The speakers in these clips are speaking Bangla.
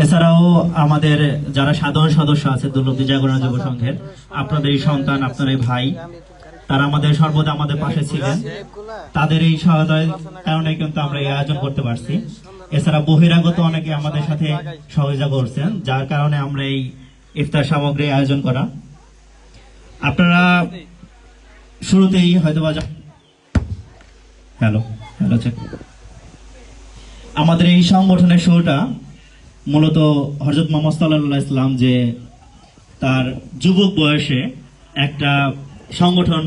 এছাড়াও আমাদের যারা সাধারণ সদস্য আছে দুর্লভী জাগরণ যুব সংঘের, আপনাদের এই সন্তান, আপনার এই ভাই, তারা আমাদের সর্বদা আমাদের পাশে ছিলেন। তাদের এই সহায়তার কারণে কিন্তু আমরা এই আয়োজন করতে পারছি। এছাড়া বহিরাগত অনেকে আমাদের সাথে সহযোগিতা করছেন, যার কারণে আমরা এই ইফতার সামগ্রী আয়োজন করা। আপনারা শুরুতেই হয়তো হ্যালো হ্যালো আমাদের এই সংগঠনের শুরুটা মূলত হযরত মুহাম্মদ সাল্লাল্লাহু আলাইহি ওয়াসাল্লাম যে তার যুবক বয়সে একটা সংগঠন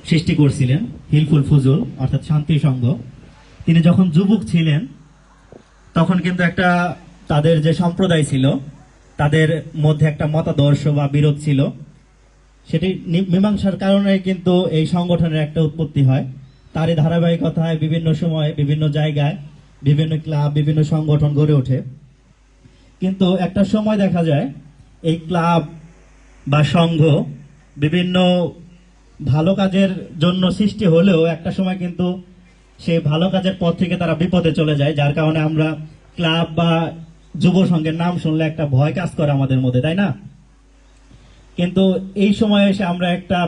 সৃষ্টি করছিলেন, হিলফুল ফুজুল অর্থাৎ শান্তি সংঘ। তিনি যখন যুবক ছিলেন তখন কিন্তু একটা তাদের যে সম্প্রদায় ছিল তাদের মধ্যে একটা মতাদর্শ বা বিরোধ ছিল, সেটি মীমাংসার কারণে কিন্তু এই সংগঠনের একটা উৎপত্তি হয়। তারই ধারাবাহিকতায় বিভিন্ন সময় বিভিন্ন জায়গায় বিভিন্ন ক্লাব বিভিন্ন সংগঠন গড়ে ওঠে। কিন্তু একটা সময় দেখা যায় এই ক্লাব বা সংঘ বিভিন্ন ভালো কাজের জন্য সৃষ্টি হলেও একটা সময় কিন্তু সেই ভালো কাজের পথ থেকে তারা বিপদে চলে যায়, যার কারণে আমরা ক্লাব বা যুব সংঘের নাম শুনলে একটা ভয় কাজ করে আমাদের মধ্যে, তাই না? কিন্তু এই সময়ে এসে আমরা একটা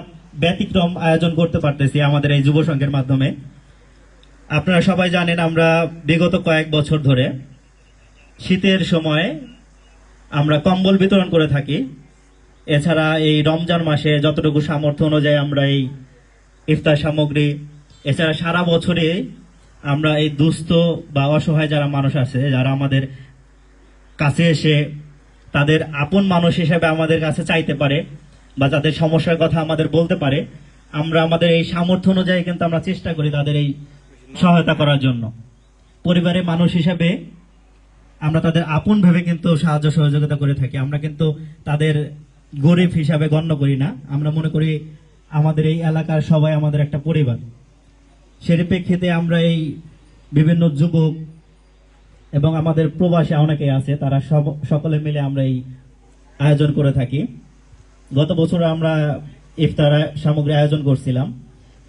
ব্যতিক্রম আয়োজন করতে পারতেছি আমাদের এই যুব সংঘের মাধ্যমে। আপনারা সবাই জানেন আমরা বিগত কয়েক বছর ধরে শীতের সময় আমরা কম্বল বিতরণ করে থাকি। এছাড়া এই রমজান মাসে যতটুকু সামর্থ্য অনুযায়ী আমরা এই ইফতার সামগ্রী, এছাড়া সারা বছরে আমরা এই দুস্থ বা অসহায় যারা মানুষ আছে, যারা আমাদের কাছে এসে তাদের আপন মানুষ হিসেবে আমাদের কাছে চাইতে পারে বা তাদের সমস্যার কথা আমাদের বলতে পারে, আমরা আমাদের এই সামর্থ্য অনুযায়ী কিন্তু আমরা চেষ্টা করি তাদের এই সহায়তা করার জন্য। পরিবারের মানুষ হিসেবে আমরা তাদের আপন ভেবে কিন্তু সাহায্য সহযোগিতা করে থাকি। আমরা কিন্তু তাদের গরিব হিসাবে গণ্য করি না, আমরা মনে করি আমাদের এই এলাকার সবাই আমাদের একটা পরিবার। সেই প্রেক্ষিতে আমরা এই বিভিন্ন যুবক এবং আমাদের প্রবাসী অনেকে আছে, তারা সকলে মিলে আমরা এই আয়োজন করে থাকি। গত বছর আমরা ইফতার সামগ্রী আয়োজন করছিলাম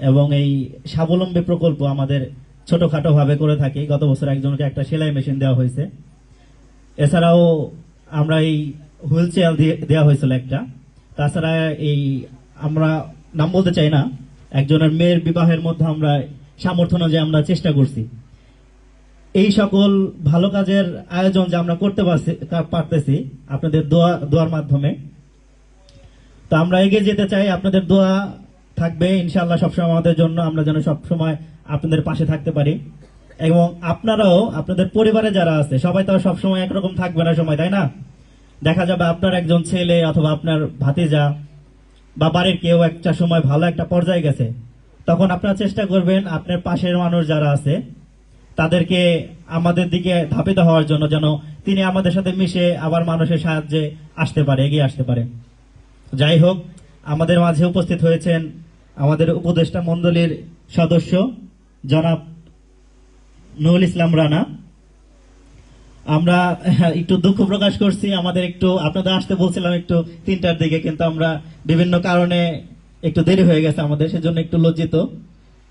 এবং এই স্বাবলম্বী প্রকল্প আমাদের ছোটখাটো ভাবে করে থাকি। গত বছর একজনকে একটা সেলাই মেশিন দেওয়া হয়েছে। এছাড়াও আমরা এই হুইল চেয়ার দেওয়া হয়েছিল একটা। তাছাড়া এই আমরা নাম বলতে চাই না, একজনের মেয়ের বিবাহের মধ্যে আমরা সামর্থ্য অনুযায়ী আমরা চেষ্টা করছি। এই সকল ভালো কাজের আয়োজন যে আমরা করতে পারতেছি আপনাদের দোয়ার মাধ্যমে। তো আমরা এগিয়ে যেতে চাই, আপনাদের দোয়া থাকবে ইনশাআল্লাহ সবসময় আমাদের জন্য, আমরা যেন সবসময় আপনাদের পাশে থাকতে পারি। এবং আপনারাও আপনাদের পরিবারে যারা আছে সবাই তো সবসময় একরকম থাকবে না সময়, তাই না? দেখা যাবে আপনার একজন ছেলে অথবা আপনার ভাতিজা বা বাড়ির কেউ একটা সময় ভালো একটা পর্যায়ে গেছে, তখন আপনারা চেষ্টা করবেন আপনার পাশের মানুষ যারা আছে তাদেরকে আমাদের দিকে ধাপিত হওয়ার জন্য, যেন তিনি আমাদের সাথে মিশে আবার মানুষের সাহায্যে আসতে পারে, এগিয়ে আসতে পারে। যাই হোক, আমাদের মাঝে উপস্থিত হয়েছেন আমাদের উপদেষ্টা মণ্ডলীর সদস্য জনাব নুরুল ইসলাম রানা। আমরা একটু দুঃখ প্রকাশ করছি, আমাদের একটু আপনাদের আসতে বলছিলাম একটু 3টার দিকে, কিন্তু আমরা বিভিন্ন কারণে একটু দেরি হয়ে গেছে আমাদের, সেজন্য একটু লজ্জিত।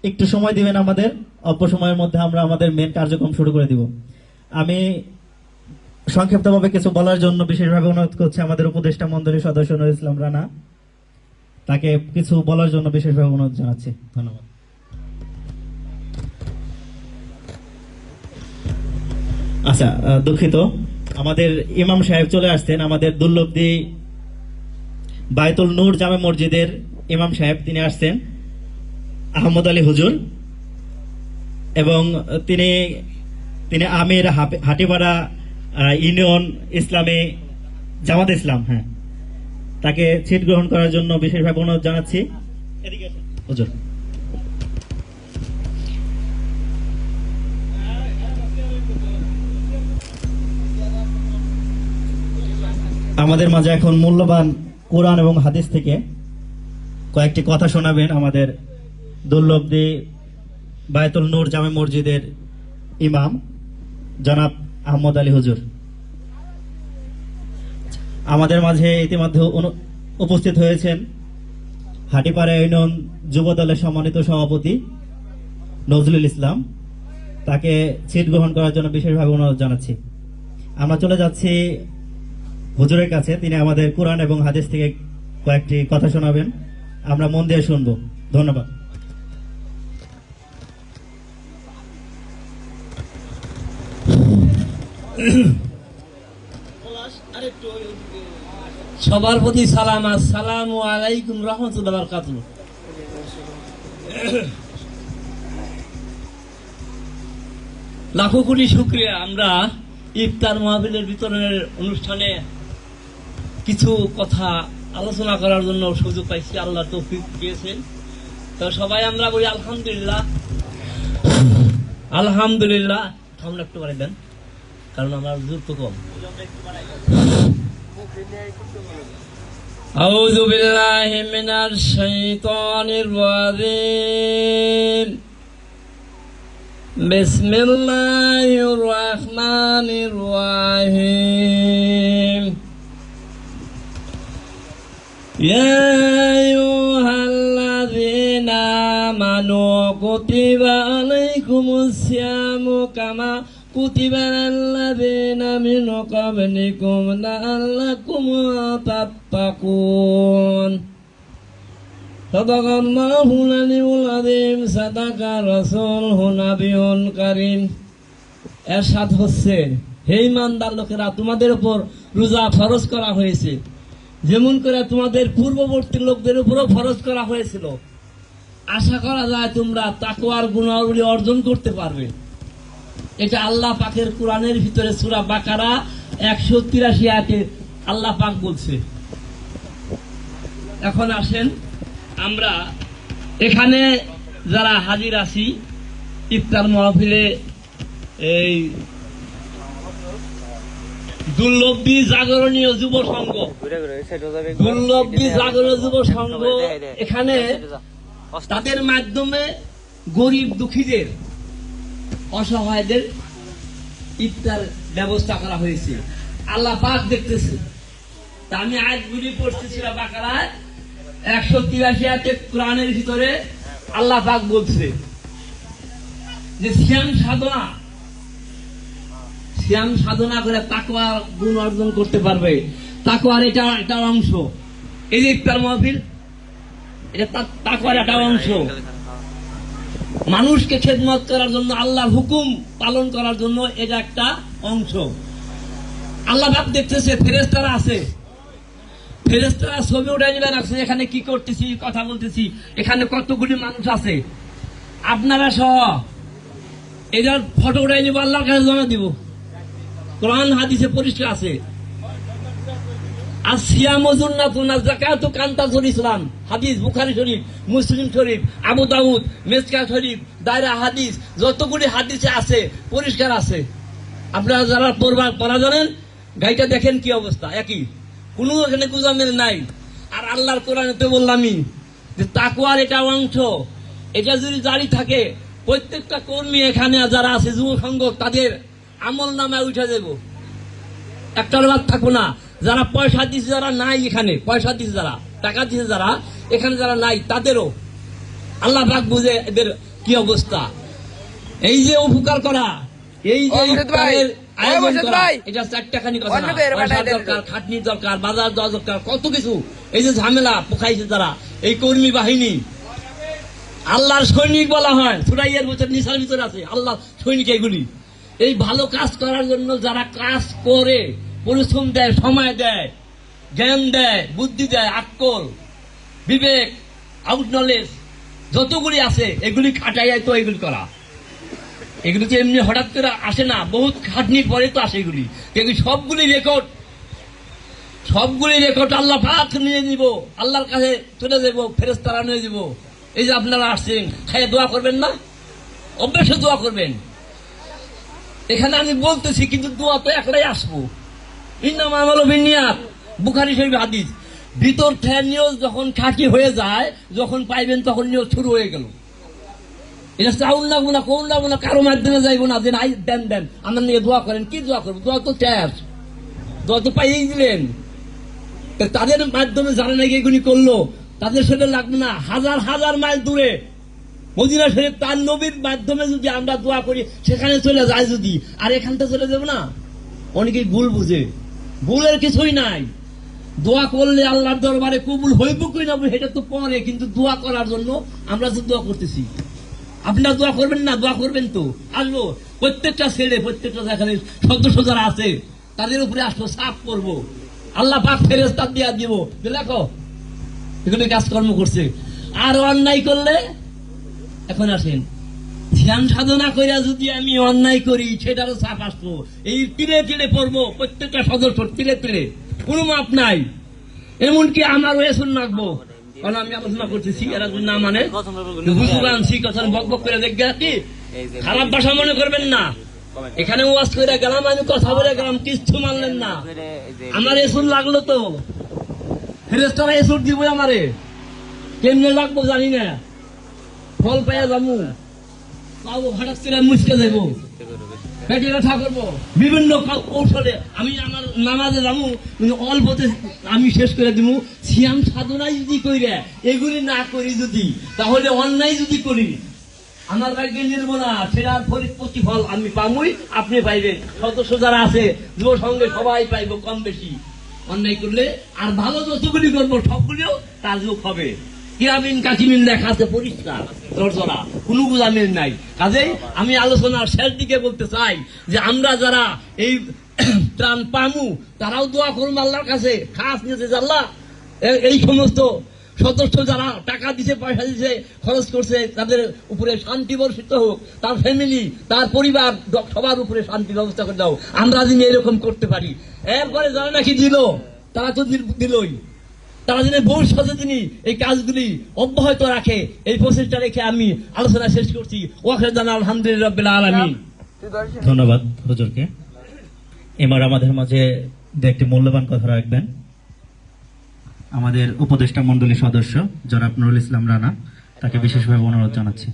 একটু সময় দিবেন আমাদের, অল্প সময়ের মধ্যে আমরা আমাদের মেন কার্যক্রম শুরু করে দিব। আমি সংক্ষিপ্তভাবে কিছু বলার জন্য বিশেষভাবে অনুরোধ করছি আমাদের উপদেষ্টা মণ্ডলীর সদস্য নুরুল ইসলাম রানা, তাকে কিছু বলার জন্য বিশেষভাবে অনুরোধ জানাচ্ছি। ধন্যবাদ। আচ্ছা, দুঃখিত, আমাদের ইমাম সাহেব চলে আসছেন, আমাদের দুর্লভদী বায়তুল নূর জামে মসজিদের ইমাম সাহেব তিনি আসছেন, আহমদ আলী হুজুর, এবং তিনি আমির হাটিপাড়া ইউনিয়ন ইসলামী জামাত ইসলাম, হ্যাঁ, তাকে সিট গ্রহণ করার জন্য বিশেষভাবে অনুরোধ জানাচ্ছি। হুজুর, আমাদের মাঝে এখন মূল্যবান কোরআন এবং হাদিস থেকে কয়েকটি কথা শোনাবেন আমাদের দুর্লভদী বায়তুল নূর জামে মসজিদের ইমাম জনাব আহমদ আলী হুজুর। আমাদের মাঝে ইতিমধ্যে উপস্থিত হয়েছেন হাটিপাড়া ইউনিয়ন যুব দলের সম্মানিত সভাপতি নজরুল ইসলাম, তাকে সিট গ্রহণ করার জন্য বিশেষভাবে অনুরোধ জানাচ্ছি। আমরা চলে যাচ্ছি হুজুরের কাছে। তিনি আমাদের কোরআন এবং হাদিস থেকে কয়েকটি কথা শোনাবেন, আমরা মন দিয়ে শুনবো। ধন্যবাদ। সবার প্রতি সালাম, আসসালামু আলাইকুম রহমতুল্লাহ বারাকাতুহু। লাখো কোটি শুকরিয়া, আমরা ইফতার মাহফিলের বিতরণের অনুষ্ঠানে কিছু কথা আলোচনা করার জন্য সুযোগ পাইছি, আল্লাহ তৌফিক দিয়েছেন। তো সবাই আমরা বলি আলহামদুলিল্লাহ, আলহামদুলিল্লাহ। ঠান্ডা একটু বাড়াই দেন, কারণ আমার জোর তো কম। আউযু বিল্লাহি মিনাশ শাইতানির রাজিম। বিসমিল্লাহির রহমানির রহিম। ইয়া আইয়ুহাল্লাযীনা আমানু কুতিবা আলাইকুমুস সিয়ামু কামা কুতিবা আলাল্লাযীনা মিন ক্বাবলিকুম লাআল্লাকুম তাত্তাকুন। সাদাকাল্লাহুল আলিয়্যুল আযীম, সাদাকা রাসূলুহুন নাবিয়্যুল কারীম। এরশাদ হচ্ছে, হে ঈমানদার লোকেরা, তোমাদের উপর রোজা ফরজ করা হয়েছে যেমন করে তোমাদের পূর্ববর্তী লোকদের উপরও ফরজ করা হয়েছিল। আশা করা যায় তোমরা তাকওয়ার গুণাবলী অর্জন করতে পারবে। এটা আল্লাহ পাকের কোরআনের ভিতরে সূরা বাকারা 183 আয়াতে আল্লাহ পাক বলছে। এখন আসেন, আমরা এখানে যারা হাজির আছি ইফতার মাহফিলে, এই দুর্লভী জাগরণীয় যুব সংঘ, দুর্লভী জাগরণ যুব সংঘ, এখানে তাদের মাধ্যমে গরিব দুঃখীদের, অসহায়দের ইফতার ব্যবস্থা করা হয়েছে। আল্লাহ পাক দেখতেছে। তা আমি আয়াতগুলি পড়তেছিলাম বাকারায় 183 আয়াতে কোরআনের ভিতরে আল্লাহ পাক বলছে যে সিয়াম সাধনা করে তাকওয়া গুণ অর্জন করতে পারবে। তাকওয়ার এটা অংশ। এই যে ইফতার মাহফিল, এটা তাকওয়ার একটা অংশ। মানুষকে খেদমত করার জন্য, আল্লাহর হুকুম পালন করার জন্য এটা একটা অংশ। আল্লাহ পাক দেখতেছে, ফেরেশতারা আছে, ফেরেশতারা ছবি উঠাই নিবে রাখছে, এখানে কি করতেছি, কথা বলতেছি, এখানে কতগুলি মানুষ আছে, আপনারা সহ এটার ফটো উঠাই নিব, আল্লাহর কাছে জমা দিব। কোরআন হাদিসে পরিষ্কার আছে, আসিয়ামু জুন্নাতুন যাকাতু কান্তাজুল ইসলাম। হাদিস বুখারী শরীফ, মুসলিম শরীফ, আবু দাউদ, মিসকাত শরীফ, দায়রা হাদিস, যতগুলি হাদিসে আছে পরিষ্কার আছে। আপনারা যারা পড়া জানেন, গাইটা দেখেন কি অবস্থা, একই, কোনো এখানে গুজামেল নাই। আর আল্লাহর কোরআনে তো বললামই যে তাকওয়ার এটা অংশ। এটা যদি জারি থাকে, প্রত্যেকটা কর্মী এখানে যারা আছে যুব সংঘ, তাদের আমল নামায় উঠে দেব, একটার বাদ থাকবো না। যারা পয়সা দিচ্ছে, যারা নাই এখানে, পয়সা দিচ্ছে যারা, টাকা দিচ্ছে যারা, এখানে যারা নাই, তাদেরও আল্লাহ পাক বুঝে এদের কি অবস্থা। এই যে উপকার করা, এই যে ইফতারের আয়োজন করা, এটা চারটাখানি কথা না। পয়সার দরকার, খাটনির দরকার, বাজার দেওয়া দরকার, কত কিছু। এই যে ঝামেলা পোখাইছে যারা, এই কর্মী বাহিনী, আল্লাহর সৈনিক বলা হয়, সুরাইয়ের ভিতর, নিসার ভিতরে আছে আল্লাহ সৈনিক। এগুলি এই ভালো কাজ করার জন্য যারা কাজ করে, পরিশ্রম দেয়, সময় দেয়, জ্ঞান দেয়, বুদ্ধি দেয়, আক্কল, বিবেক, আউট নলেজ যতগুলি আছে, এগুলি খাটাইয়াই তো এগুলি করা। এগুলি তো এমনি হঠাৎ করে আসে না, বহুত খাটনির পরে তো আসে এগুলি। কিন্তু সবগুলি রেকর্ড আল্লাহ পাক নিয়ে নিব, আল্লাহর কাছে চলে যাবো, ফেরেশতারা নিয়ে যাব। এই যে আপনারা আসছেন, খাইয়ে দোয়া করবেন না? অবশ্যই দোয়া করবেন। এখানে আমি বলতেছি, কিন্তু দোয়া তো একলাই আসবো। ইন্নামা আমালু বিন্নিয়াত, বুখারী শরীফ হাদিস। ভিতর থেকে নিয়ত যখন খাঁটি হয়ে যায়, যখন পাইবেন তখন নিয়ত শুরু হয়ে গেল। এটা চাউল লাগবো না, কোন লাগবো না, কারো মাধ্যমে যাইবো না যে নাই দেন আমার নিয়ে দোয়া করেন। কি দোয়া করবো? দোয়া তো শেষ, দোয়া তো পাইয়েই দিলেন। তাদের মাধ্যমে যারা নাকি এগুলি করলো, তাদের সাথে লাগবে না। হাজার হাজার মাইল দূরে মদিনা শরীফ, তার নবীর মাধ্যমে যদি আমরা দোয়া করি, সেখানে চলে যায় যদি, আর এখানটা চলে যাবো না। অনেকে ভুল বুঝে, ভুলের কিছুই নাই। দোয়া করলে আল্লাহর দরবারে কবুল হইব কি না সেটা তো পরে, কিন্তু দোয়া করার জন্য আমরা তো দোয়া করতেছি। আপনারা দোয়া করবেন না? দোয়া করবেন তো। আসবো প্রত্যেকটা ছেলে, প্রত্যেকটা যেখানে সদস্য যারা আছে তাদের উপরে আসবো, সাফ করবো, আল্লাহ পাক ফেরেশতা দিয়া দিব যে দেখো এখানে কাজকর্ম করছে। আর অন্যায় করলে এখন আসেন, ধ্যান সাধনা করিয়া যদি আমি অন্যায় করি সেটারও চাপ আসবো, এই তীরে তীরে পড়বো, প্রত্যেকটা সদস্য তীরে তীরে, কোনো মাপ নাই। এমনকি আমার ওয়েসন রাখবো, কারণ আমি আলোচনা করতেছি, এরা যদি না মানে বুঝতে আনছি কথা বক বক করে দেখবে কি খারাপ ভাষা মনে করবেন না। এখানে ওয়াজ করে গেলাম, আমি কথা বলে গেলাম, কিছু মানলেন না। আমার এসুর লাগলো তো, ফেরেশতারা এসুর দিব আমারে, কেমনে লাগবো জানি না, ফল পাইয়া যাবো, পাবো হঠাৎ করে মুচকে যাবো, পেটে ব্যথা করবো, বিভিন্ন কৌশলে আমি আমার নামাজে যাবো, কিন্তু অল্পতে আমি শেষ করে দিব। সিয়াম সাধনাই যদি করি, এগুলি না করি যদি, তাহলে অন্যায় যদি করি আমার ভাগ্যে নির্ব না, সেটার প্রতিফল আমি পাবই, আপনি পাইবেন, সদস্য যারা আছে যুব সঙ্গে সবাই পাইব কম বেশি। অন্যায় করলে আর ভালো যতগুলি করবো সবগুলিও তার যোগ হবে। কিরামিন কাকিমিন লেখা আছে পরিষ্কার জর্জরা, কোনো গুজামিন নাই। কাজেই আমি আলোচনার শেষ দিকে বলতে চাই যে আমরা যারা এই ত্রাণ পামু তারাও দোয়া করুন আল্লাহর কাছে, খাস নিতে আল্লাহ এই সমস্ত সদস্য যারা টাকা দিছে, পয়সা দিছে, খরচ করছে, তাদের উপরে শান্তি বর্ষিত হোক, তার ফ্যামিলি, তার পরিবার, সবার উপরে শান্তি ব্যবস্থা করে দাও, আমরা যদি এরকম করতে পারি। এরপরে যারা নাকি দিল তারা তো দিলই, তারা যদি ভবিষ্যতে তিনি এই কাজগুলি অব্যাহত রাখে, এই প্রচেষ্টা রেখে আমি আলোচনা শেষ করছি। ওয়াখির দানা আলহামদুলিল্লাহ রাব্বিল আলামিন। ধন্যবাদ হুজুরকে। এবার আমাদের মাঝে একটি মূল্যবান কথা রাখবেন আমাদের উপদেষ্টা মণ্ডলীর সদস্য জনাব নুরুল ইসলাম রানা, তাকে বিশেষভাবে অনুরোধ জানাচ্ছি।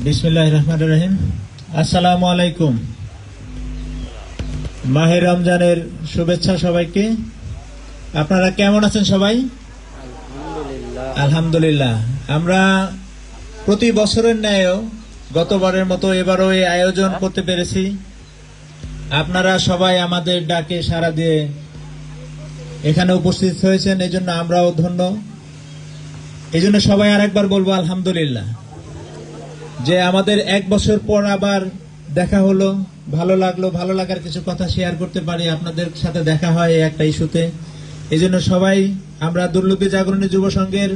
বিসমিল্লাহির রহমানির রহিম। আসসালামু আলাইকুম। মাহে রমজানের শুভেচ্ছা সবাইকে। আপনারা কেমন আছেন সবাই? আলহামদুলিল্লাহ। আমরা প্রতি বছরের ন্যায় গতবারের মতো এবারও এই আয়োজন করতে পেরেছি। আপনারা সবাই আমাদের ডাকে সাড়া দিয়ে এখানে উপস্থিত হয়েছেন, এই জন্য আমরাও ধন্য। এই জন্য সবাই আরেকবার বলবো আলহামদুলিল্লাহ, যে আমাদের এক বছর পর আবার দেখা হলো, ভালো লাগলো, ভালো লাগার কিছু কথা শেয়ার করতে পারি, আপনাদের সাথে দেখা হয় এই একটা ইস্যুতে। এই জন্য সবাই আমরা দুর্লভী জাগরণী যুব সংঘের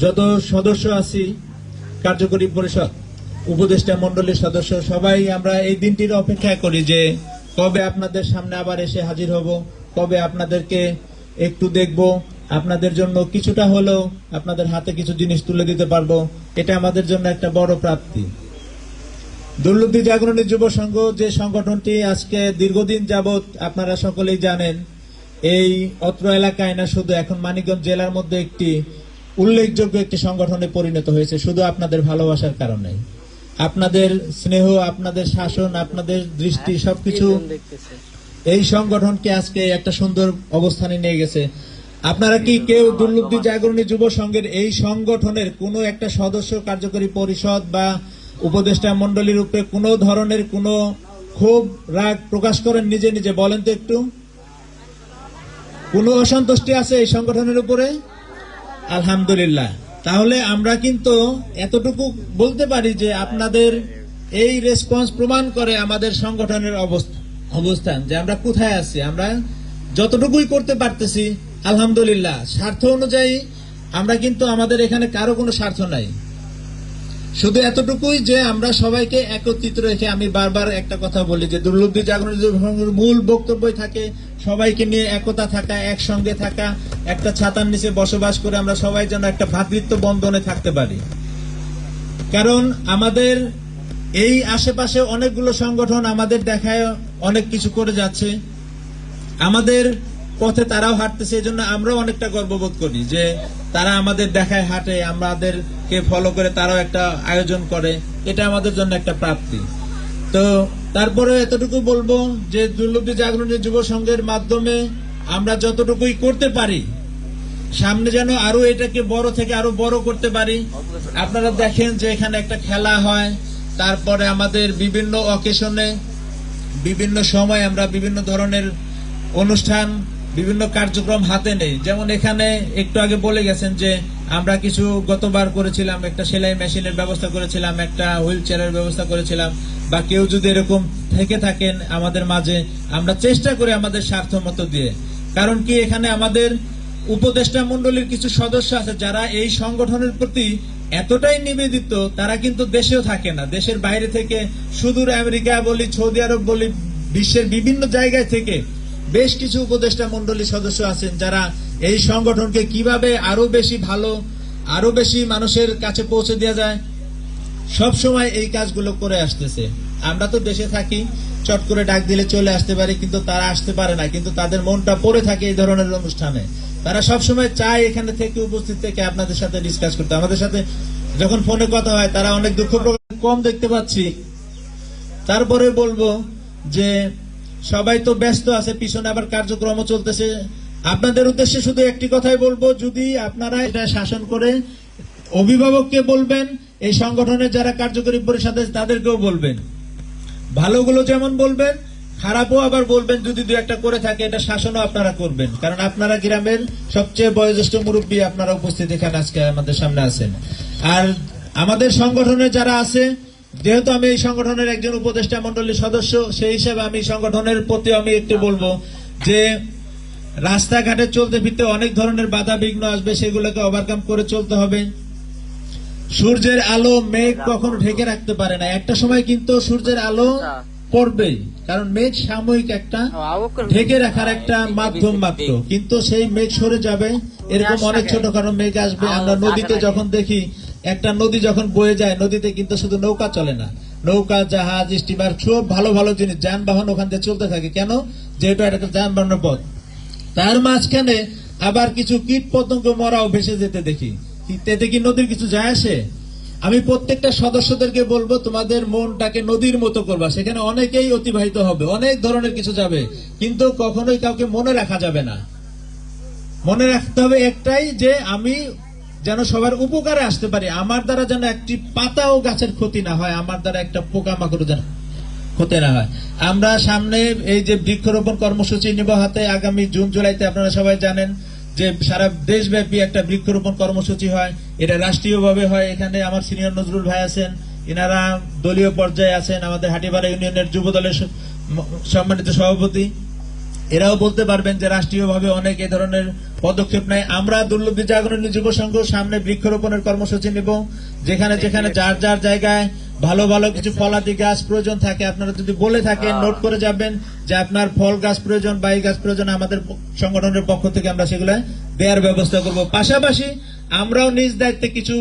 যত সদস্য আছি, কার্যকরী পরিষদ, উপদেষ্টা মণ্ডলীর সদস্য, সবাই আমরা এই দিনটির অপেক্ষা করি যে কবে আপনাদের সামনে আবার এসে হাজির হব, কবে আপনাদেরকে একটু দেখব, আপনাদের জন্য কিছুটা হলেও আপনাদের হাতে কিছু জিনিস তুলে দিতে পারবো। এটা আমাদের জন্য একটা বড় প্রাপ্তি। দুর্লভী জাগরণী যুব সংঘ যে সংগঠনটি আজকে দীর্ঘদিন যাবৎ আপনারা সকলেই জানেন, এই অত্র এলাকায় না শুধু এখন মানিকগঞ্জ জেলার মধ্যে একটি উল্লেখযোগ্য একটি সংগঠনে পরিণত হয়েছে, শুধু আপনাদের ভালোবাসার কারণে। আপনাদের স্নেহ, আপনাদের শাসন, আপনাদের দৃষ্টি, সবকিছু এই সংগঠনকে আজকে একটা সুন্দর অবস্থানে নিয়ে গেছে। আপনারা কি কেউ দুর্লভী জাগরণী যুব সংঘের এই সংগঠনের কোনো একটা সদস্য, কার্যকরী পরিষদ বা উপদেষ্টা মণ্ডলীর উপরে কোনো ধরনের কোনো ক্ষোভ, রাগ প্রকাশ করেন নিজে নিজে? বলেন তো একটু, কোনো অসন্তুষ্টি আছে এই সংগঠনের উপরে? আলহামদুলিল্লাহ। তাহলে আমরা কিন্তু এতটুকু বলতে পারি যে আপনাদের এই রেসপন্স প্রমাণ করে আমাদের সংগঠনের অবস্থান, যে আমরা কোথায় আছি। আমরা যতটুকুই করতে পারতেছি আলহামদুলিল্লাহ, স্বার্থ অনুযায়ী আমরা কিন্তু আমাদের এখানে কারো কোনো স্বার্থ নাই, শুধু এতটুকুই যে আমরা সবাইকে একত্রিত রেখে, আমি বারবার একটা কথা বলি যে দুর্লভী জাগরণী যুব সংঘের মূল বক্তব্যই থাকে সবাইকে নিয়ে একতা থাকা, একসঙ্গে থাকা, একটা ছাতার নিচে বসবাস করে আমরা সবাই যেন একটা ভ্রাতৃত্ব বন্ধনে থাকতে পারি। কারণ আমাদের এই আশেপাশে অনেকগুলো সংগঠন আমাদের দেখায় অনেক কিছু করে যাচ্ছে, আমাদের পথে তারাও হাঁটতেছে, এই জন্য আমরাও অনেকটা গর্ববোধ করি যে তারা আমাদের দেখায় হাঁটে, আমাদেরকে ফলো করে তারাও একটা আয়োজন করে, এটা আমাদের জন্য একটা প্রাপ্তি। তো তারপরে এতটুকু বলবো যে দুর্লভী জাগরণী যুব সংঘের মাধ্যমে আমরা যতটুকুই করতে পারি, সামনে যেন আরো এটাকে বড় থেকে আরো বড় করতে পারি। আপনারা দেখেন যে এখানে একটা খেলা হয়, তারপরে আমাদের বিভিন্ন অকেশনে বিভিন্ন সময় আমরা বিভিন্ন ধরনের অনুষ্ঠান বিভিন্ন কার্যক্রম হাতে নেই। যেমন এখানে একটু আগে বলে গেছেন যে আমরা কিছু গতবার করেছিলাম, একটা সেলাই মেশিনের ব্যবস্থা করেছিলাম, একটা হুইল চেয়ারের ব্যবস্থা করেছিলাম, বা কেউ যদি এরকম থেকে থাকেন আমাদের মাঝে, আমরা চেষ্টা করি আমাদের স্বার্থ মতো দিয়ে। কারণ কি, এখানে আমাদের উপদেষ্টা মণ্ডলীর কিছু সদস্য আছে যারা এই সংগঠনের প্রতি এতটাই নিবেদিত, তারা কিন্তু দেশেও থাকে না, দেশের বাইরে থেকে সুদূর আমেরিকা বলি, সৌদি আরব বলি, বিশ্বের বিভিন্ন জায়গায় থেকে বেশ কিছু উপদেষ্টা মণ্ডলী সদস্য আছেন যারা এই সংগঠনকে কিভাবে আরো বেশি ভালো, আরো বেশি মানুষের কাছে পৌঁছে দেওয়া যায় সব সময় এই কাজগুলো করে আসতেছে। আমরা তো দেশে থাকি, চট করে ডাক দিলে চলে আসতে পারি, কিন্তু তারা আসতে পারে না, কিন্তু তাদের মনটা পড়ে থাকে এই ধরনের অনুষ্ঠানে। তারা সব সময় চায় এখানে থেকে উপস্থিত থেকে আপনাদের সাথে ডিসকাস করতে। আমাদের সাথে যখন ফোনে কথা হয় তারা অনেক দুঃখ প্রকাশ কম দেখতে পাচ্ছি। তারপরে বলবো যে সবাই তো ব্যস্ত আছে, পিছনে আবার কার্যক্রম চলতেছে। আপনাদের উদ্দেশ্যে শুধু একটি কথাই বলবো, যদি আপনারা এটা শাসন করে অভিভাবককে বলবেন, এই সংগঠনের যারা কার্যকরী পরিষদ আছে তাদেরকেও বলবেন, ভালোগুলো যেমন বলবেন খারাপও আবার বলবেন। যদি দু একটা করে থাকে এটা শাসনও আপনারা করবেন, কারণ আপনারা গ্রামের সবচেয়ে বয়োজ্যেষ্ঠ মুরব্বী, আপনারা উপস্থিত এখানে আজকে আমাদের সামনে আছেন। আর আমাদের সংগঠনে যারা আছে, যেহেতু আমি এই সংগঠনের একজন উপদেষ্টা মণ্ডলীর সদস্য, সেই হিসাবে আমি সংগঠনের প্রতি আমি একটু বলবো যে রাস্তাঘাটে চলতে ফিরতে অনেক ধরনের বাধা বিঘ্ন আসবে, সেগুলোকে ওভারকাম করে চলতে হবে। সূর্যের আলো মেঘ কখনো ঢেকে রাখতে পারে না, একটা সময় কিন্তু সূর্যের আলো পড়বেই, কারণ মেঘ সাময়িক একটা ঢেকে রাখার একটা মাধ্যম মাত্র, কিন্তু সেই মেঘ সরে যাবে। এরকম অনেক ছোটখাটো মেঘ আসবে। আমরা নদীতে যখন দেখি, একটা নদী যখন বয়ে যায়, নদীতে কিন্তু শুধু নৌকা চলে না, নৌকা, জাহাজ, স্টিমার, সব ভালো ভালো জিনিস, যানবাহন ওখান থেকে চলতে থাকে। কেন? যেহেতু একটা যানবাহনের পথ। তার মাঝখানে আবার কিছু কীট পতঙ্গ মরাও ভেসে যেতে দেখি, এতে কি নদীর কিছু যায় আসে? আমি প্রত্যেকটা সদস্যদেরকে বলবো, তোমাদের মনটাকে নদীর মতো করবা, সেখানে অনেকেই অতিবাহিত হবে, অনেক ধরনের কিছু যাবে, কিন্তু কখনোই কাউকে মনে রাখা যাবে না। মনে রাখতে হবে একটাই, যে আমি যেন সবার উপকারে আসতে পারি, আমার দ্বারা যেন একটি পাতাও গাছের ক্ষতি না হয়, আমার দ্বারা একটা পোকামাকড় যেন ক্ষতি না হয়। আমরা সামনে এই যে বৃক্ষরোপণ কর্মসূচি নিব হাতে, আগামী জুন জুলাইতে আপনারা সবাই জানেন যে সারা দেশব্যাপী একটা বৃক্ষরোপণ কর্মসূচি হয়, এটা রাষ্ট্রীয়ভাবে হয়। এখানে আমার সিনিয়র নজরুল ভাই আছেন, এনারা দলীয় পর্যায়ে আছেন, আমাদের হাটিপাড়া ইউনিয়নের যুব দলের সম্মানিত সভাপতি, এরাও বলতে পারবেন যে রাষ্ট্রীয়ভাবে অনেক এ ধরনের পদক্ষেপ নেয়। আমরা দুর্লভী জাগরণী যুব সংঘ সামনে বৃক্ষরোপণের কর্মসূচি নিব, যেখানে যেখানে যার যার জায়গায় ভালো ভালো কিছু ফলাদি গাছ প্রয়োজন থাকে, আপনারা যদি বলে থাকেন নোট করে যাবেন যে আপনার ফল গাছ প্রয়োজন বা এই গাছ প্রয়োজন, আমাদের সংগঠনের পক্ষ থেকে আমরা সেগুলো দেওয়ার ব্যবস্থা করব। পাশাপাশি আমরাও নিজ দায়িত্বে কিছু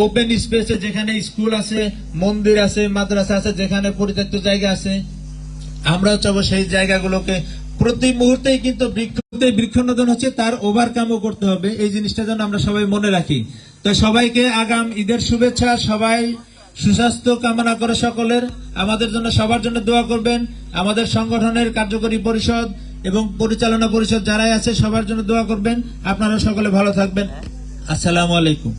ওপেন স্পেসে, যেখানে স্কুল আছে, মন্দির আছে, মাদ্রাসা আছে, যেখানে পরিত্যক্ত জায়গা আছে, আমরাও চাবো সেই জায়গাগুলোকে প্রতি মুহূর্তেই কিন্তু বৃক্ষনোদন হচ্ছে, তার ওভারকামও করতে হবে। এই জিনিসটা যেন আমরা সবাই মনে রাখি। তো সবাইকে আগাম ঈদের শুভেচ্ছা, সবাই সুস্বাস্থ্য কামনা করে সকলের, আমাদের জন্য সবার জন্য দোয়া করবেন। আমাদের সংগঠনের কার্যকরী পরিষদ এবং পরিচালনা পরিষদ যারাই আছে সবার জন্য দোয়া করবেন। আপনারা সকলে ভালো থাকবেন। আসসালামু আলাইকুম।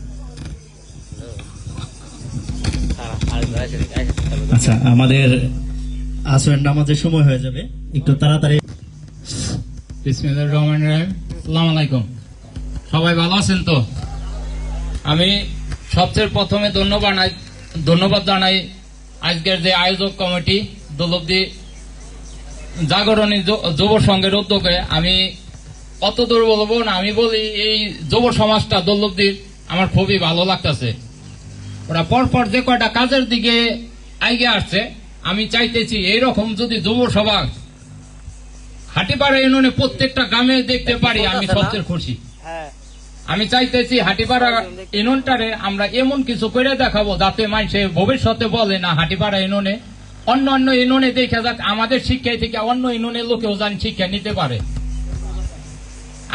আচ্ছা, আমাদের আসরের নামাজের সময় হয়ে যাবে, একটু তাড়াতাড়ি। বিসমিল্লাহির রহমানির রহিম। আসসালামু আলাইকুম। সবাই ভালো আছেন তো? আমি সবচেয়ে প্রথমে ধন্যবাদ জানাই আজকের যে আয়োজক কমিটি দোলব্দি জাগরণী যুব সংঘের উদ্যোগে। আমি অত দূর বলবো না, আমি বলি এই যুব সমাজটা দোলব্দির আমার খুবই ভালো লাগতেছে। ওরা পরপর যে কয়টা কাজের দিকে এগিয়ে আসছে, আমি চাইতেছি এইরকম যদি যুব সভা হাটিপাড়া ইউনিয়নে প্রত্যেকটা গ্রামে দেখতে পারি, আমি সবচেয়ে খুশি। আমি চাইতেছি হাটিপাড়া ইউনিয়নটারে আমরা এমন কিছু করে দেখাবো যাতে মানুষে ভবিষ্যতে বলে না হাটিপাড়া ইউনিয়নে অন্য অন্য ইউনিয়নে দেখে যাক, আমাদের শিক্ষায় থেকে অন্য ইউনিয়নের লোকেও যেন শিক্ষা নিতে পারে।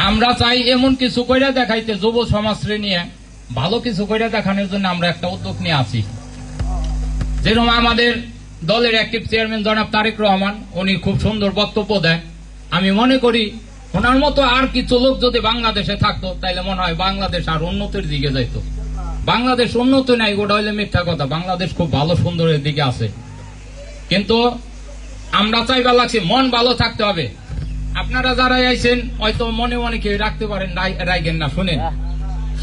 আমরা চাই এমন কিছু করে দেখাইতে, যুব সমাজকে নিয়ে ভালো কিছু করে দেখানোর জন্য আমরা একটা উদ্যোগ নিয়ে আছি। যেরকম আমাদের দলের অ্যাক্টিভ চেয়ারম্যান জনাব তারেক রহমান, উনি খুব সুন্দর বক্তব্য দেয়। আমি মনে করি ওনার মতো আর কিছু লোক যদি বাংলাদেশে থাকতো, তাইলে মনে হয় বাংলাদেশ আর উন্নতির দিকে যাইত। বাংলাদেশ উন্নত নাই, ওটা হইলে মিথ্যা কথা। বাংলাদেশ খুব ভালো সুন্দরের দিকে আছে, কিন্তু আমরা চাইবা লাগছি মন ভালো থাকতে হবে। আপনারা যারা আইছেন হয়তো মনে মনে কেউ রাখতে পারেন, রাখেন না। শুনেন,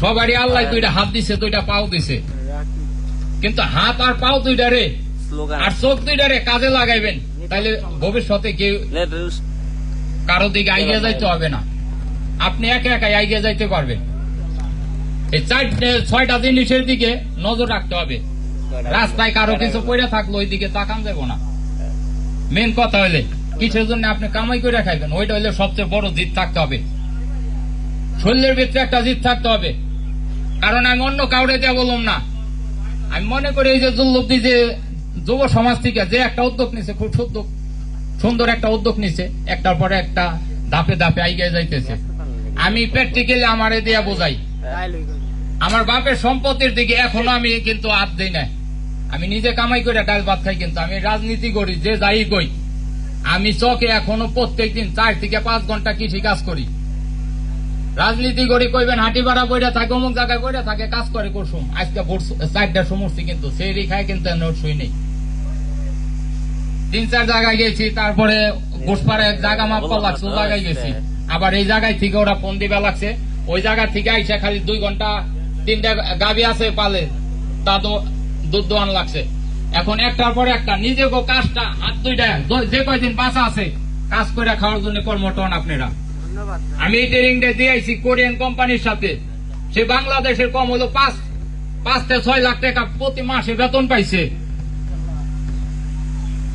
সবারই আল্লাহ দুইটা হাত দিছে, দুইটা পাও দিছে, কিন্তু হাত আর পাও দুইটা রে আর চোখ দুইটা রে কাজে লাগাইবেন, তাহলে ভবিষ্যতে কেউ কারো দিকে এগিয়ে যাইতে হবে না, আপনি একা একাই এগিয়ে যাইতে পারবেন। এই 4-6টা জিনিসের দিকে নজর রাখতে হবে। রাস্তায় কারো কিছু পড়ে থাকলো ওই দিকে তাকান যাব না। মেন কথা হইলে কিসের জন্য আপনি কামাই করে খাইবেন, ওইটা হইলে সবচেয়ে বড় জিত থাকতে হবে। শরীরের ভিতরে একটা জিত থাকতে হবে। কারণ আমি অন্য কাউরে দিয়ে বললাম না, আমি মনে করি এই যে জুল্লুব্দি যে যুব সমাজ থেকে যে একটা উদ্যোগ নিছে, খুব সুন্দর একটা উদ্যোগ নিছে, একটার পরে একটা ধাপে ধাপে এগিয়ে যাইতেছে। আমি প্র্যাকটিক্যালি আমার দিয়া বোঝাই, আমার বাপের সম্পত্তির দিকে এখনো আমি কিন্তু হাত দিই না। আমি নিজে কামাই করে ডাল ভাত খাই, কিন্তু আমি রাজনীতি করি, যে যাই কই, আমি চকে এখনো প্রত্যেকদিন 4 থেকে 5 ঘন্টা কৃষি কাজ করি, রাজনীতি করি। কইবেন হাঁটি ভাড়া বইটা থাকে, অমুক জায়গায় বইটা থাকে, কাজ করে করছুম। আজকে 4টার সমস্ত কিন্তু সেই রেখায় কিন্তু নোট শুই নেই। 3-4 জায়গায় গেছি, তারপরে ঘোষপাড়ে এক জায়গা মাপা লাগছে, ও জায়গায় গেছি। আবার এই জায়গায় থেকে ওরা ফোন দিবা লাগছে, ওই জায়গা থেকে আইসা খালি 2 ঘন্টা 3টা গাবি আছে পালে, তা তো দুধ দোয়ান লাগছে। এখন একটার পরে একটা নিজে কাজটা হাত দুইটা যে কয়দিন বাঁচা আছে কাজ করে খাওয়ার জন্য কর্মটন আপনারা। আমি এই ট্রেনিংটা দিয়েছি কোরিয়ান কোম্পানির সাথে, সে বাংলাদেশের কম হলো 5 থেকে 6 লাখ টাকা প্রতি মাসে বেতন পাইছে,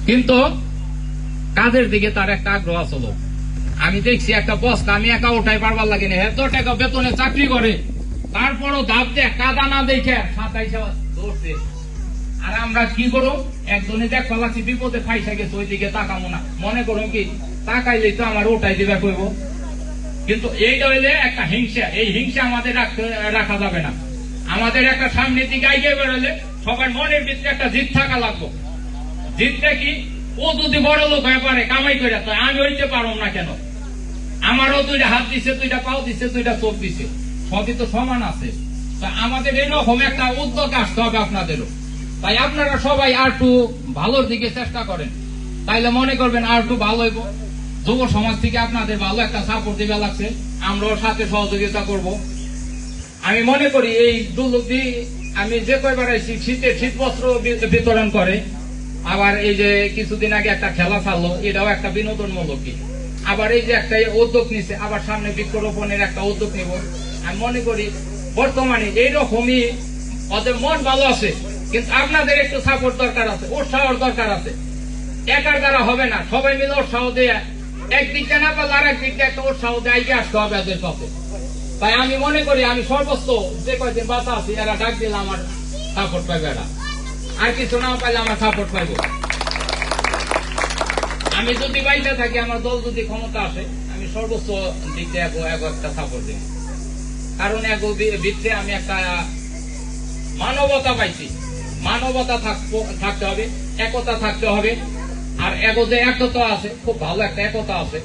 কিন্তু কাজের দিকে তার একটা আগ্রহ আসলো। আমি দেখছি একটা বস্তা আমি একা উঠাই পারবার লাগে না, এত টাকা বেতনে চাকরি করে, তারপরও ধাপ দিয়ে কাদা না দেখে 27 ধরছে। আর আমরা কি করো, একজনে দেখবা লাগছি বিপদে ফাইসা গেছে, ওই দিকে তাকাবো না, মনে করো কি তাকাইলেই তো আমার ওটাই দিবে কইব। কিন্তু এইটা হইলে একটা হিংসা, এই হিংসা আমাদের রাখা যাবে না। আমাদের একটা সামনের দিকে এগিয়ে বেরোলে সবার মনের ভিতরে একটা জিত থাকা লাগবে। জিতটা কি, ও যদি বড় লোক হয়ে পারে কামাই করে, তো আমি হইতে পারব না কেন? আমারও 2টা হাত দিছে, 2টা পাও দিছে, 2টা চোখ দিছে, সবই তো সমান আছে। তা আমাদের এরকম একটা উদ্যোগ আসতে হবে আপনাদেরও। তাই আপনারা সবাই আর একটু ভালোর দিকে চেষ্টা করেন, তাইলে মনে করবেন আর একটু ভালো হইব। যুব সমাজ থেকে আপনাদের ভালো একটা সাপোর্ট দিবে লাগছে, আমরাও সাথে সহযোগিতা করব। আমি মনে করি এই দুর্লভি আমি যে কয়বার আইছি, শীতের শীত বস্ত্র বিতরণ করে, আবার এই যে কিছুদিন আগে একটা খেলা চাললো, এটাও একটা বিনোদনমূলকই। আবার এই যে একটা উদ্যোগ নিছে, আবার সামনে বৃক্ষরোপণের একটা উদ্যোগ নিব। আমি মনে করি বর্তমানে এইরকমই ওদের মন ভালো আছে, কিন্তু আপনাদের একটু সাপোর্ট দরকার আছে, উৎসাহর দরকার আছে। একার দ্বারা হবে না, সবাই মিলে উৎসাহ দিয়ে একদিকটা না পারলে আর একদিকটা একটা উৎসাহ দিয়ে এগিয়ে আসতে হবে এদের পথে। তাই আমি মনে করি আমি সর্বোচ্চ যে কয়েকদিন বাঁচা আছি, এরা ডাক দিলে আমার সাপোর্ট পাইবে, এরা আর কিছু না পাইলে আমার সাপোর্ট পাইব। আমি যদি বাইরে থাকি, আমার দল যদি ক্ষমতা আসে, আমি সর্বোচ্চ দিক দিয়ে একটা সাপোর্ট দিব। কারণ ভিত্তিতে আমি একটা মানবতা পাইছি, মানবতা থাকতে হবে, একতা থাকতে হবে। আর যে একতা আছে, খুব ভালো একটা একতা আছে।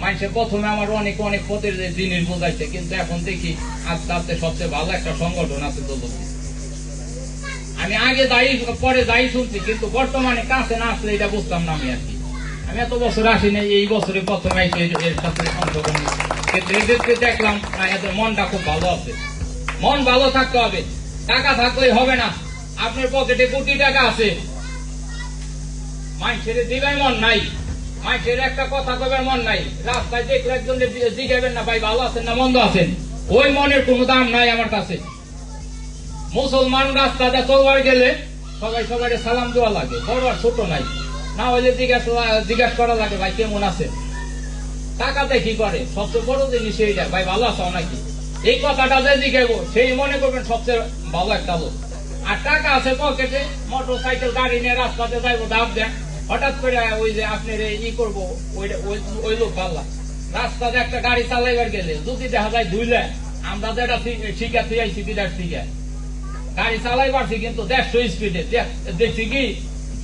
মানুষের প্রথমে আমার অনেক অনেক পথের জিনিস বোঝাইছে, কিন্তু এখন দেখি আস্তে আস্তে সবচেয়ে ভালো একটা সংগঠন আছে দলবদ্ধ। আমি আগে পরে যাই শুনছি, কিন্তু বর্তমানে কাছে না আসলে এটা বুঝতাম না। আমি এত বছর আসিনি, এই বছরে প্রথমে এর সাথে অংশগ্রহণ, কিন্তু এদেরকে দেখলাম এদের মনটা খুব ভালো আছে। মন ভালো থাকতে হবে, টাকা থাকলেই হবে না। আপনার পকেটে কোটি টাকা আছে, মানুষের দিবার মন নাই, মানুষের একটা কথা কবার মন নাই, রাস্তায় দেখলে একজন জিজ্ঞাবেন না ভাই ভালো আছেন না মন্দ আছেন, ওই মনের কোনো দাম নাই আমার কাছে। মুসলমান রাস্তাটা চলবার গেলে সবাই সবাই সালাম দেওয়া লাগে, বড় আর ছোট নাই, না হইলে জিজ্ঞাসা করা লাগে ভাই কেমন আছে। টাকাতে কি করে, সবচেয়ে বড় জিনিস এইটা, ভাই ভালো আছো নাকি, এই কথাটা যে জিজ্ঞাসা সেই মনে করবেন সবচেয়ে ভালো একটা লোক। আর টাকা আছে পকেটে, মোটর সাইকেল গাড়ি নিয়ে রাস্তাতে যাইবো, দাব দেন, হঠাৎ করে ওই যে আপনার ই করবো, ওই লোক ভাল্লা। রাস্তাতে একটা গাড়ি চালাইবার গেলে যদি দেখা যায় ধুইলে, আমরা যেটা শিখা থুইছি বিরাট শিখা গাড়ি চালাই পারছি, কিন্তু 150 স্পিডে দেখছি কি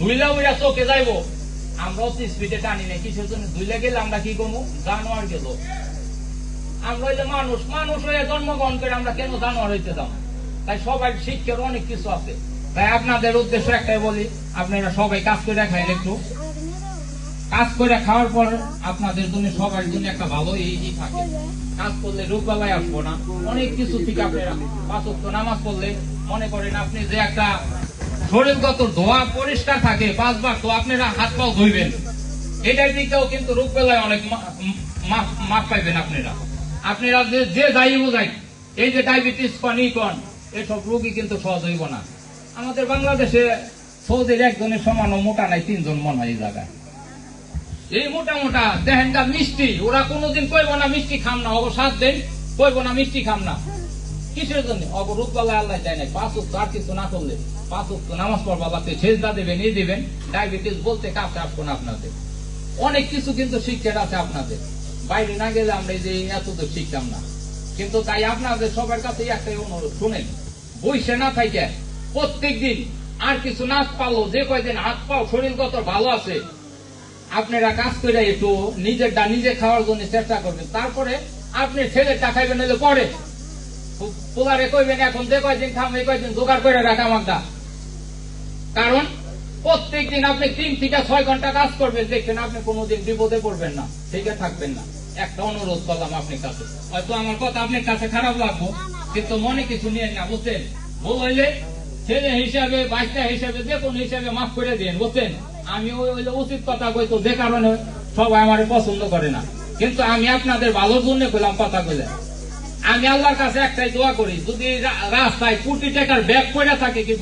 ধুইলা উইরা চোখে যাইবো, আমরা অতি স্পিডে টানি না। কিসের জন্য? ধুইলে গেলে আমরা কি করবো, জানোয়ার গেল। আমরা হইলে মানুষ হয়ে জন্মগ্রহণ করে আমরা কেন জানোয়ার হইতে যাবো? তাই সবাই শিক্ষার অনেক কিছু আছে। তাই আপনাদের উদ্দেশ্য একটাই বলি, আপনারা সবাই কাজ করে খাইলে একটু কাজ করে খাওয়ার পর আপনাদের জন্য সবার জন্য একটা ভালো এই থাকে। কাজ করলে রোগ বালাই আসবো না, অনেক কিছু থেকে আপনারা 5 ওয়াক্ত নামাজ পড়লে মনে করেন আপনি যে একটা শরীরগত ধোয়া পরিষ্কার থাকে 5 বার, তো আপনারা হাত পাও ধুইবেন, এটার দিকেও কিন্তু রোগ বালাই অনেক মাপ পাইবেন আপনারা। আপনারা যে যাই বোঝাই, এই যে ডায়াবেটিস কন এসব রোগী কিন্তু সহজ হইব না। আমাদের বাংলাদেশে সৌদির একজনের সমান মোটা নাই, 3 জন মনে হয় এই জায়গায়। এই মোটা মোটা দেখেন গা মিষ্টি, ওরা কোনোদিন কইব না মিষ্টি খাম না, অগো 7 দিন কইব না মিষ্টি খাম না। কিসের জন্য? অগো রোগ বালাই আল্লাহ চায় নাই। 5 ওয়াক্ত আর কিছু না করলে 5 ওয়াক্ত নামাজ পড়বা, বাতে সেজদা দেবেন, এই দিবেন, ডায়াবেটিস বলতে কাছে আসবো না আপনাদের। অনেক কিছু কিন্তু শিক্ষার আছে আপনাদের, বাইরে না গেলে আমরা এই যে এত তো শিখতাম না। কিন্তু তাই আপনাদের সবার কাছে একটাই অনুরোধ, শুনেন, বইসে না থাকে প্রত্যেক দিন আর কিছু না পালো, যে কয়দিন হাত পাও শরীরগত ভালো আছে, আপনারা কাজ করে একটু নিজেরটা নিজে খাওয়ার জন্য চেষ্টা করবেন। তারপরে আপনি ছেলেটা খাইবেন, হলে পরে পোলারে কইবেন এখন যে কয়দিন খাম এই কয়দিন জোগাড় করে রাখা আমাকে। কারণ প্রত্যেক দিন আপনি 3 থেকে 6 ঘন্টা কাজ করবেন, দেখবেন আপনি কোনোদিন বিপদে পড়বেন না, ঠিকই থাকবেন না। একটা অনুরোধ করলাম আপনার কাছে, হয়তো আমার কথা আপনার কাছে খারাপ লাগবো, কিন্তু মনে কিছু নিয়ে না, বুঝছেন? ভুল হইলে ছেলে হিসাবে, বাচ্চা হিসাবে, যে কোনো হিসাবে মাফ করে দিন, বুঝছেন? আমি ওই উচিত কথা কইতো, যে কারণে সবাই আমার পছন্দ করে না, কিন্তু আমি আপনাদের ভালোর জন্য কইলাম কথা কইলে। আমি আল্লাহর কাছে একটাই দোয়া করি, যদি রাস্তায় কোটি টাকার ব্যাগ পড়ে থাকে কি